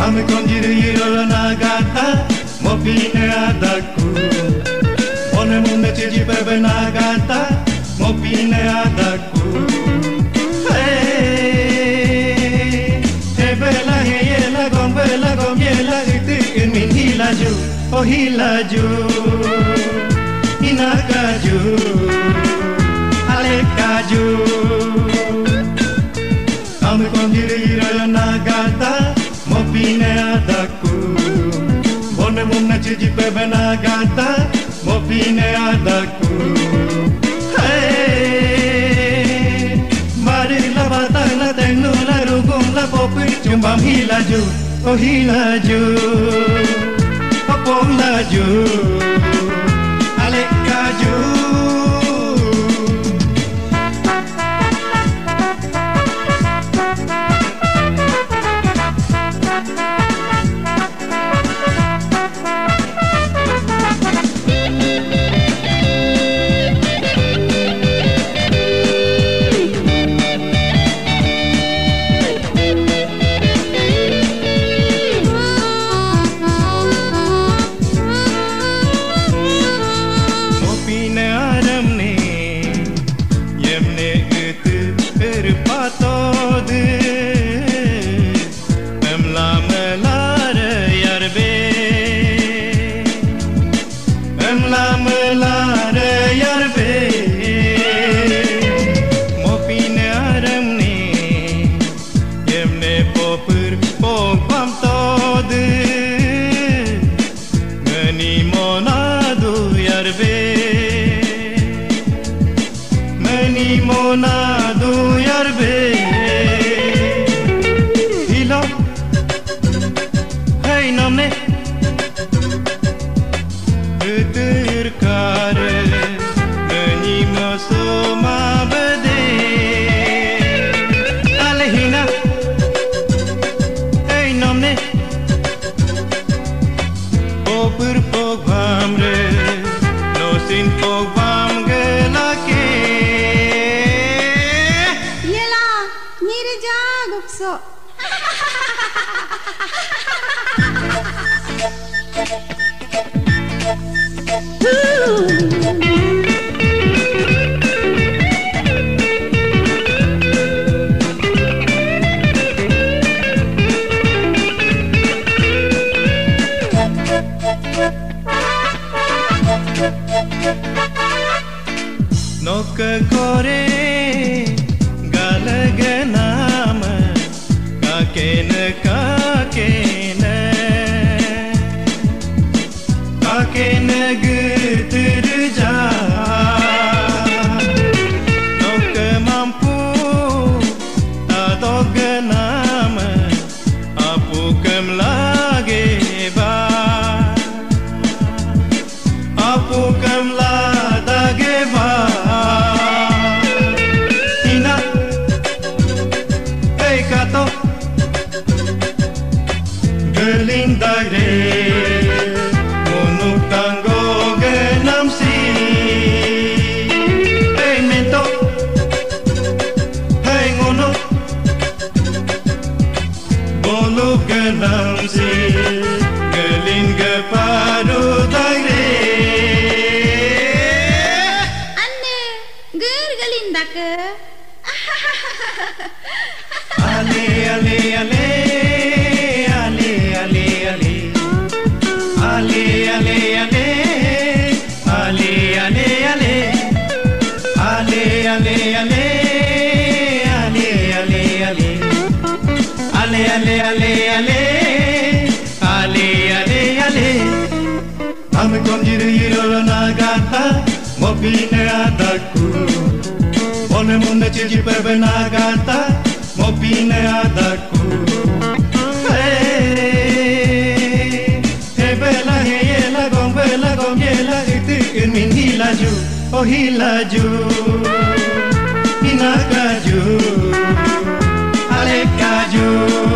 Ame condirio na gata, mopine adaku. One munde chiji pebe na gata, mopine adaku. Hey, bela heyela gom yela itu min hilaju, oh hilaju, inakaju, alekaju. Ame condirio na gata. Mopine adaku, bone munna chiji pebe na gata, mopine adaku. Hey, mari la bata la tenu la rugum la popi chumbam hilaju, oh hilaju, opong laju, alekaju. Monado yarbe hilo hey namne terkare ni masoma bade alehina hey namne opur pogvamre no sin pogvam gelake So Noka kore galagana kakena geterja noke mampu adoganam apu kem lage ba apu kem ladage ba ina hey kato gelindare monuk tango genam si hey mento hey ngono bolu genam si gelin gepadu tagre anne ger gelindake ale ale ale Ale, ale, ale, ale, ale, ale, ale, ale, ale, ale, ale, ale, ale, ale, ale, ale, ale, ale, ale. Ame condirio na gata, mopine adaku. One munde chiji pebe na gata, mopine adaku. Min hilaju, oh hilaju, inakaju, alekaju.